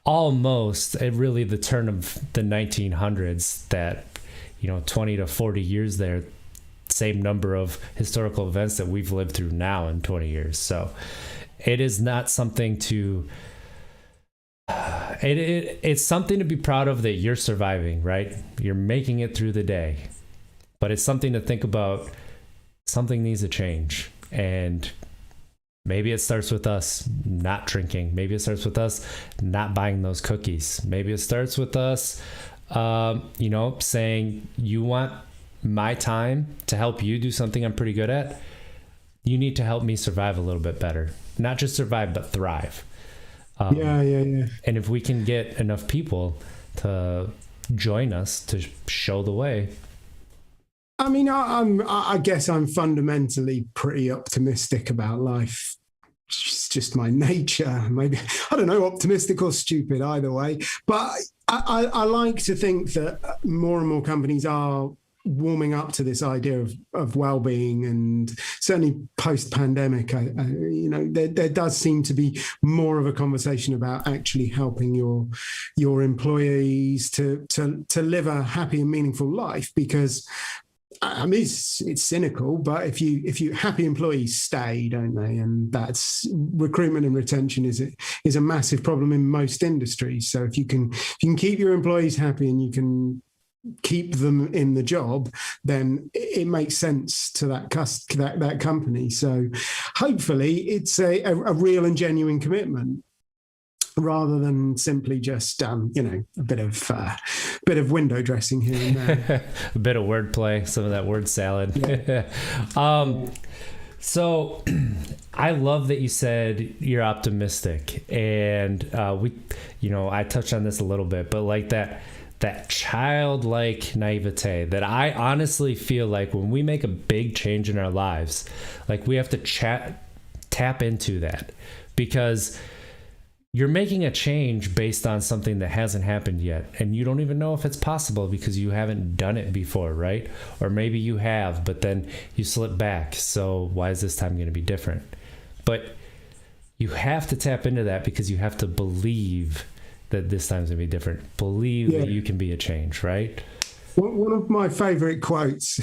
almost really the turn of the 1900s, that 20 to 40 years there, same number of historical events that we've lived through now in 20 years. So it is not something to it's something to be proud of, that you're surviving, right? You're making it through the day. But it's something to think about. Something needs to change. And maybe it starts with us not drinking. Maybe it starts with us not buying those cookies. Maybe it starts with us, saying, you want my time to help you do something I'm pretty good at. You need to help me survive a little bit better. Not just survive, but thrive. And if we can get enough people to join us to show the way. I mean, I guess I'm fundamentally pretty optimistic about life. It's just my nature. Maybe, I don't know, optimistic or stupid, either way. But I like to think that more and more companies are warming up to this idea of well-being, and certainly post-pandemic, there does seem to be more of a conversation about actually helping your employees to live a happy and meaningful life. Because I mean, it's cynical, but if you happy employees stay, don't they? And that's recruitment and retention is a massive problem in most industries. So if you can keep your employees happy and you can keep them in the job, then it makes sense to that company. So hopefully it's a real and genuine commitment, rather than simply just a bit of window dressing here and there. A bit of wordplay, some of that word salad. Yeah. So I love that you said you're optimistic, and I touched on this a little bit, but like that childlike naivete that I honestly feel like when we make a big change in our lives, like we have to tap into that, because you're making a change based on something that hasn't happened yet, and you don't even know if it's possible because you haven't done it before, right? Or maybe you have, but then you slip back. So why is this time going to be different? But you have to tap into that, because you have to believe that this time's going to be different. Believe that you can be a change, right? One of my favorite quotes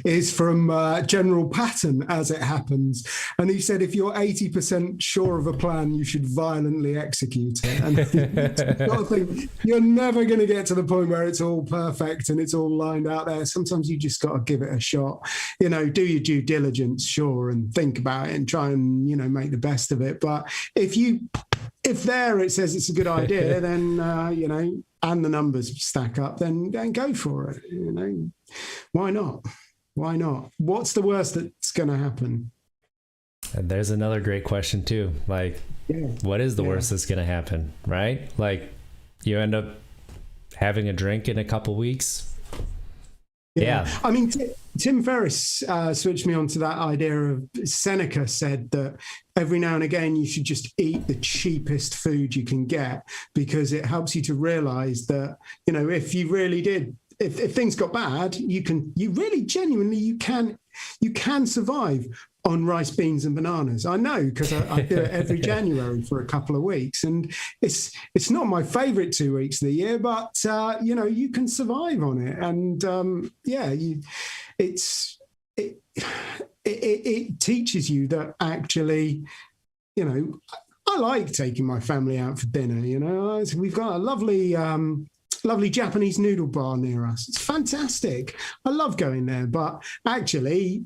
is from General Patton, as it happens. And he said, if you're 80% sure of a plan, you should violently execute it. And you've got to think, you're never going to get to the point where it's all perfect and it's all lined out there. Sometimes you just got to give it a shot. Do your due diligence, sure, and think about it and try and, make the best of it. But if there it says it's a good idea, then, and the numbers stack up, then go for it. Why not? Why not? What's the worst that's going to happen? And there's another great question too. Like, what is the worst that's going to happen, right? Like, you end up having a drink in a couple weeks. Yeah. I mean, Tim Ferriss switched me onto that idea of Seneca said that every now and again you should just eat the cheapest food you can get, because it helps you to realize that, you know, if you really did, if things got bad, you really genuinely can survive on rice, beans, and bananas. I know, because I do it every January for a couple of weeks, and it's not my favorite 2 weeks of the year, but you know, you can survive on it, and it teaches you that actually, you know, I like taking my family out for dinner. You know, we've got a lovely Japanese noodle bar near us. It's fantastic. I love going there, but actually,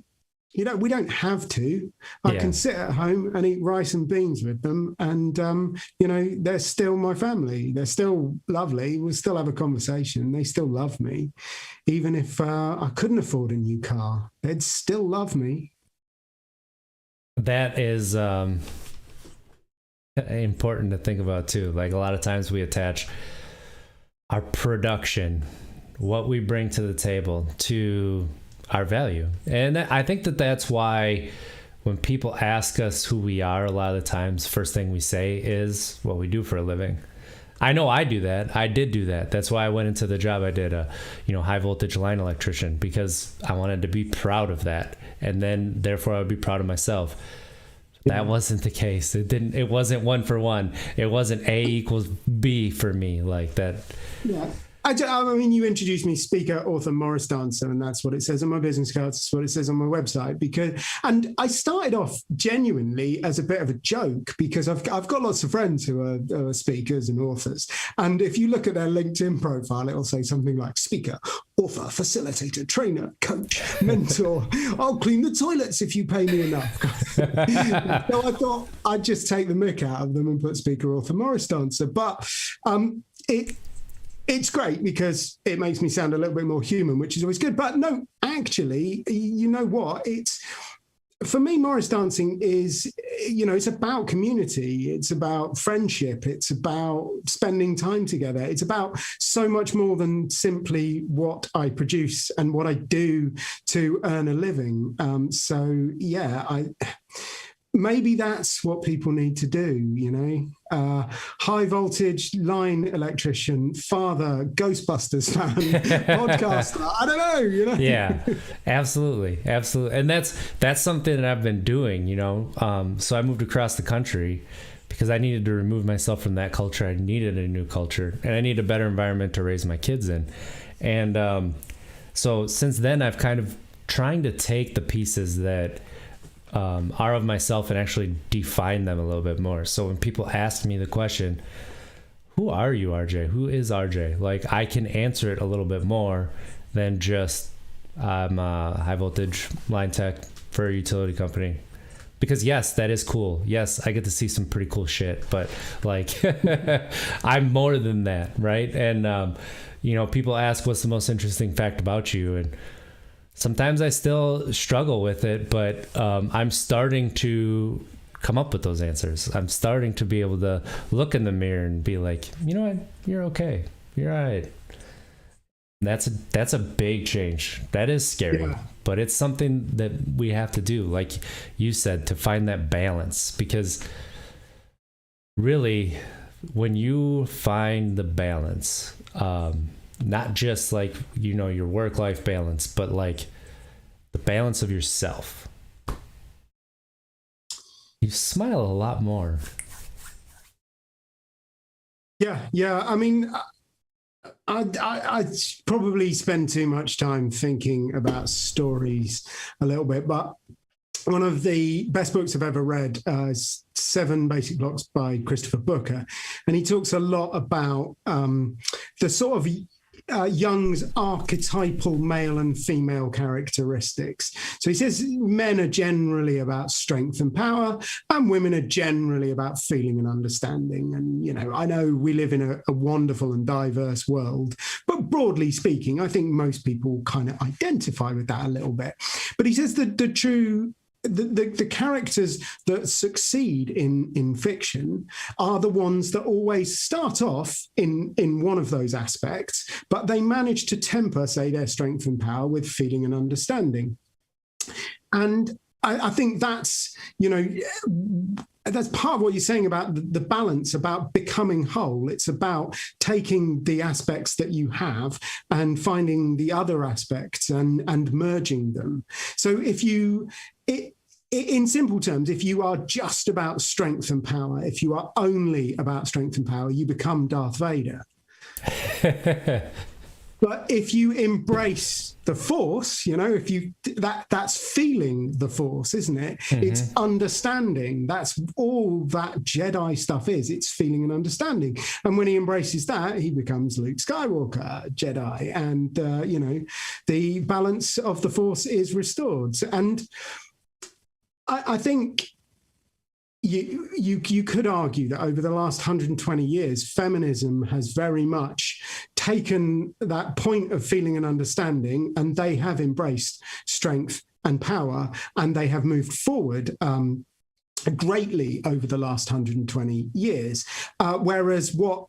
you know, we don't have to. I can sit at home and eat rice and beans with them, and you know, they're still my family. They're still lovely. We'll still have a conversation. They still love me, even if I couldn't afford a new car. They'd still love me. That is important to think about too. Like, a lot of times we attach our production, what we bring to the table, to our value. And I think that that's why when people ask us who we are, a lot of the times, first thing we say is what we do for a living. I know I do that. I did do that. That's why I went into the job I did, high voltage line electrician, because I wanted to be proud of that. And then therefore I would be proud of myself. That wasn't the case. It wasn't 1 for 1. It wasn't A equals B for me like that. Yeah. I mean, you introduced me speaker, author, Morris dancer, and that's what it says on my business cards. That's what it says on my website. And I started off genuinely as a bit of a joke, because I've got lots of friends who are speakers and authors. And if you look at their LinkedIn profile, it'll say something like speaker, author, facilitator, trainer, coach, mentor. I'll clean the toilets if you pay me enough. So I thought I'd just take the mick out of them and put speaker, author, Morris dancer. But it's great because it makes me sound a little bit more human, which is always good. But no, actually, you know what? For me, Morris dancing is, you know, it's about community. It's about friendship. It's about spending time together. It's about so much more than simply what I produce and what I do to earn a living. Maybe that's what people need to do, you know. High voltage line electrician, father, Ghostbusters fan, podcaster. I don't know, you know. Yeah, absolutely. And that's something that I've been doing, you know. So I moved across the country because I needed to remove myself from that culture. I needed a new culture, and I need a better environment to raise my kids in. And so since then, I've kind of trying to take the pieces that are of myself and actually define them a little bit more. So when people ask me the question, who are you, RJ? Who is RJ? Like, I can answer it a little bit more than just I'm a high voltage line tech for a utility company. Because yes, that is cool. Yes, I get to see some pretty cool shit, but like I'm more than that, right? And you know, people ask what's the most interesting fact about you, and sometimes I still struggle with it, but I'm starting to come up with those answers. I'm starting to be able to look in the mirror and be like, you know what, you're okay. You're all right. That's a big change. That is scary, but it's something that we have to do, like you said, to find that balance. Because really, when you find the balance, not just like, you know, your work-life balance, but like the balance of yourself, you smile a lot more. Yeah. I mean, I probably spend too much time thinking about stories a little bit, but one of the best books I've ever read is 7 Basic Blocks by Christopher Booker. And he talks a lot about the sort of Jung's archetypal male and female characteristics. So he says men are generally about strength and power, and women are generally about feeling and understanding. And, you know, I know we live in a wonderful and diverse world, but broadly speaking, I think most people kind of identify with that a little bit. But he says that the true the characters that succeed in fiction are the ones that always start off in one of those aspects, but they manage to temper, say, their strength and power with feeling and understanding. And I think that's, that's part of what you're saying about the balance, about becoming whole. It's about taking the aspects that you have and finding the other aspects and merging them. So in simple terms, if you are just about strength and power, if you are only about strength and power, you become Darth Vader. But if you embrace the Force, if you that's feeling the Force, isn't it? Mm-hmm. It's understanding. That's all that Jedi stuff is. It's feeling and understanding. And when he embraces that, he becomes Luke Skywalker, Jedi, and the balance of the Force is restored. And I think you could argue that over the last 120 years, feminism has very much taken that point of feeling and understanding, and they have embraced strength and power, and they have moved forward greatly over the last 120 years. Whereas what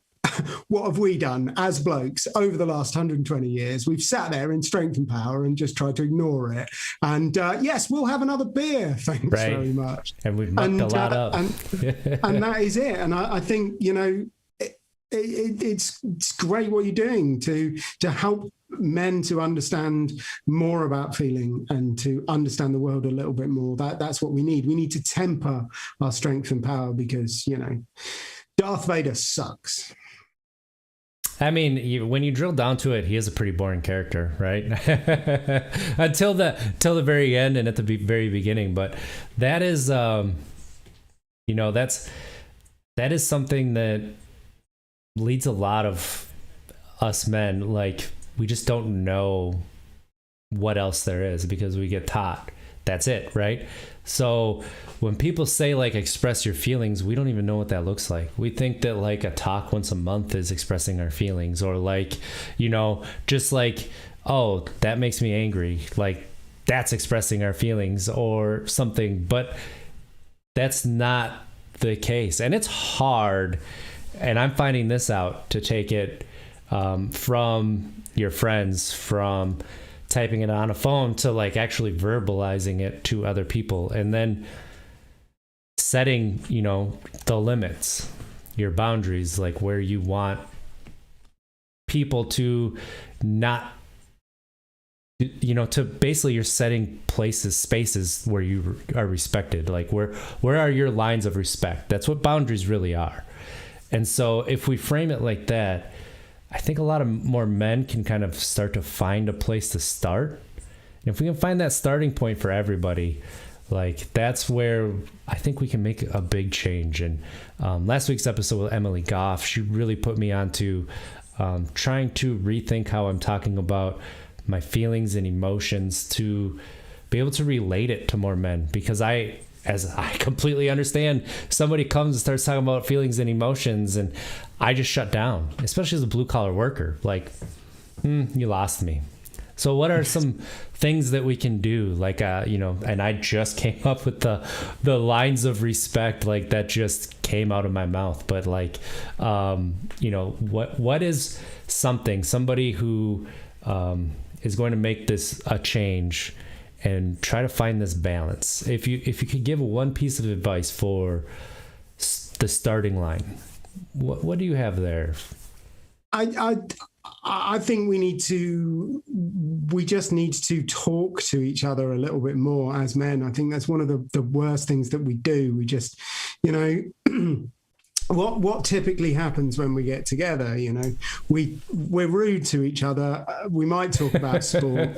have we done as blokes over the last 120 years? We've sat there in strength and power and just tried to ignore it. And yes, we'll have another beer. Thanks very much. And we've mucked a lot up. And that is it. And I think, it's great what you're doing to help men to understand more about feeling and to understand the world a little bit more. That's what we need. We need to temper our strength and power because, Darth Vader sucks. I mean, when you drill down to it, he is a pretty boring character, right? Until the very end and at the very beginning. But that is, that is something that leads a lot of us men. Like, we just don't know what else there is because we get taught that's it, right? So when people say like express your feelings, we don't even know what that looks like. We think that like a talk once a month is expressing our feelings, or like, just like, oh, that makes me angry, like that's expressing our feelings or something. But that's not the case, and it's hard. And I'm finding this out, to take it from your friends, from typing it on a phone to like actually verbalizing it to other people, and then setting, the limits, your boundaries, like where you want people to not, to basically you're setting spaces where you are respected. Like where are your lines of respect? That's what boundaries really are. And so if we frame it like that, I think a lot of more men can kind of start to find a place to start. And if we can find that starting point for everybody, like that's where I think we can make a big change. And last week's episode with Emily Goff, she really put me onto trying to rethink how I'm talking about my feelings and emotions, to be able to relate it to more men, because as I completely understand, somebody comes and starts talking about feelings and emotions, and I just shut down, especially as a blue collar worker. Like, you lost me. So what are some things that we can do? Like, and I just came up with the lines of respect, like that just came out of my mouth. But like, what is somebody who is going to make this a change and try to find this balance? If you could give one piece of advice for the starting line, what do you have there? I think we just need to talk to each other a little bit more as men. I think that's one of the worst things that we do. We just, what typically happens when we get together, we're rude to each other. We might talk about sport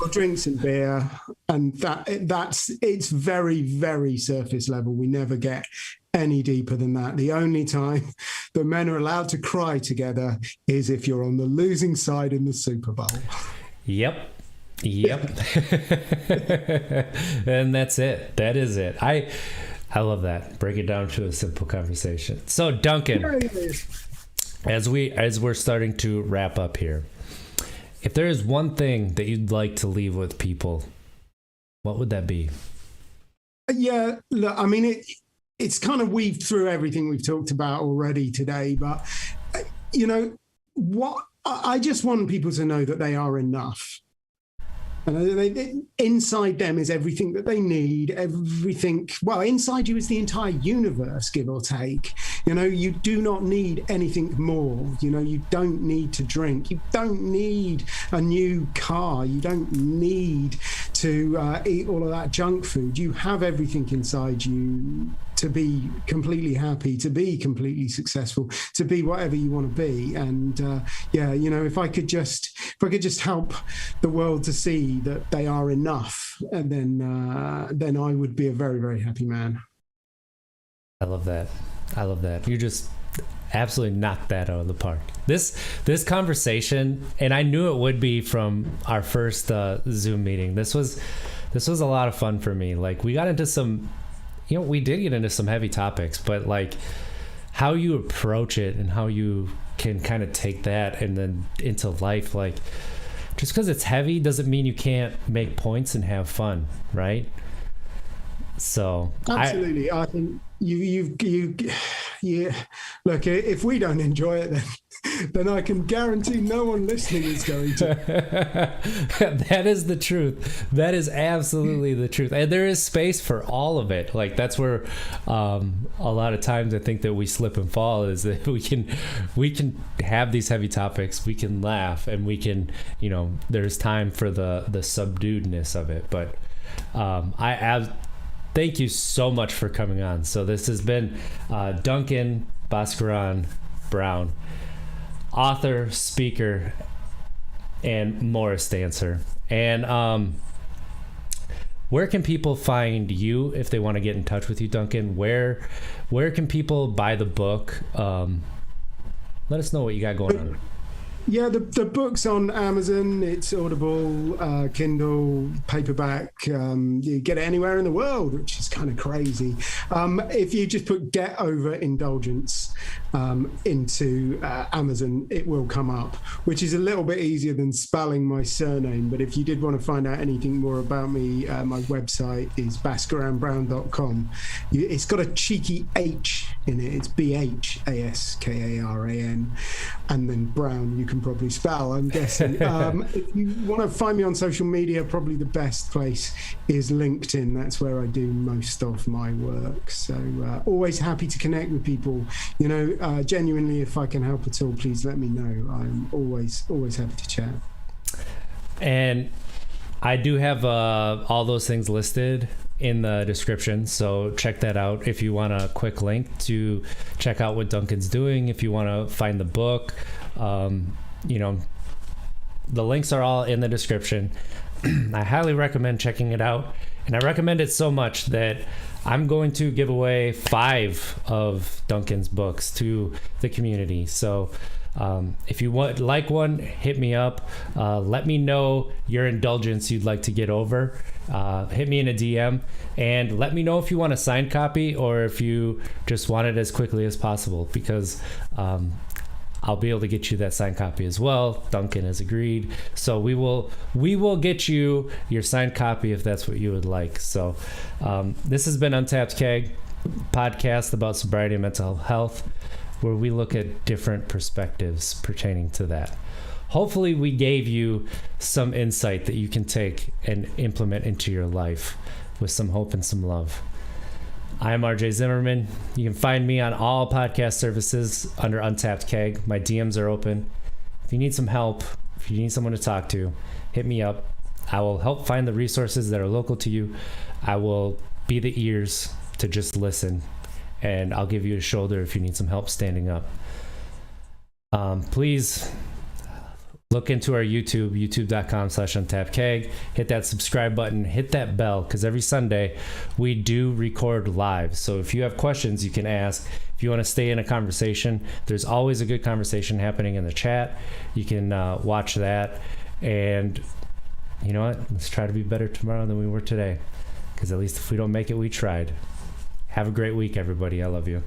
or drink some beer, and it's very, very surface level. We never get any deeper than that. The only time that men are allowed to cry together is if you're on the losing side in the Super Bowl. Yep. And that's it. That is it. I love that. Break it down to a simple conversation. So Duncan, as we're starting to wrap up here, if there is one thing that you'd like to leave with people, what would that be? Yeah, look, I mean, it's kind of weaved through everything we've talked about already today, but you know what? I just want people to know that they are enough. And inside them is everything that they need, everything. Well, inside you is the entire universe, give or take. You know, you do not need anything more. You know, you don't need to drink. You don't need a new car. You don't need to eat all of that junk food. You have everything inside you to be completely happy, to be completely successful, to be whatever you want to be. And yeah, you know, if I could just help the world to see that they are enough, and then I would be a very, very happy man. I love that. I love that. You just absolutely knocked that out of the park. This conversation, and I knew it would be from our first Zoom meeting. This was a lot of fun for me. Like, we got into some, you know, we did get into some heavy topics, but like how you approach it and how you can kind of take that and then into life, like, just because it's heavy doesn't mean you can't make points and have fun, right? So absolutely, I think yeah. Look, if we don't enjoy it, then I can guarantee no one listening is going to. That is the truth. That is absolutely the truth. And there is space for all of it. Like, that's where a lot of times I think that we slip and fall, is that we can have these heavy topics, we can laugh, and we can, you know, there's time for the subduedness of it. But thank you so much for coming on. So this has been Duncan Bhaskaran Brown, author, speaker, and Morris dancer. And where can people find you if they want to get in touch with you, Duncan? Where can people buy the book? Let us know what you got going on. Yeah, the book's on Amazon. It's Audible, Kindle, paperback. You get it anywhere in the world, which is kind of crazy. If you just put "Get Over Indulgence" into Amazon, it will come up, which is a little bit easier than spelling my surname. But if you did want to find out anything more about me, my website is bhaskaranbrown.com. It's got a cheeky H in it. It's BHASKARAN, and then Brown you can probably spell, I'm guessing. If you want to find me on social media, probably the best place is LinkedIn. That's where I do most of my work. So always happy to connect with people. You know, genuinely, if I can help at all, please let me know. I'm always happy to chat. And I do have all those things listed in the description, so check that out if you want a quick link to check out what Duncan's doing. If you want to find the book, you know, the links are all in the description. I highly recommend checking it out, and I recommend it so much that I'm going to give away 5 of Duncan's books to the community. So if you like one, hit me up. Let me know your indulgence you'd like to get over. Hit me in a DM, and let me know if you want a signed copy or if you just want it as quickly as possible, because I'll be able to get you that signed copy as well. Duncan has agreed. So we will get you your signed copy if that's what you would like. So this has been Untapped Keg, podcast about sobriety and mental health, where we look at different perspectives pertaining to that. Hopefully we gave you some insight that you can take and implement into your life with some hope and some love. I'm RJ Zimmerman. You can find me on all podcast services under Untapped Keg. My DMs are open. If you need some help, if you need someone to talk to, hit me up. I will help find the resources that are local to you. I will be the ears to just listen, and I'll give you a shoulder if you need some help standing up. Please look into our youtube.com/untappedkeg. Hit that subscribe button, hit that bell, because every Sunday we do record live. So if you have questions, you can ask. If you want to stay in a conversation, there's always a good conversation happening in the chat. You can watch that. And you know what? Let's try to be better tomorrow than we were today, because at least if we don't make it, we tried. Have a great week, everybody. I love you.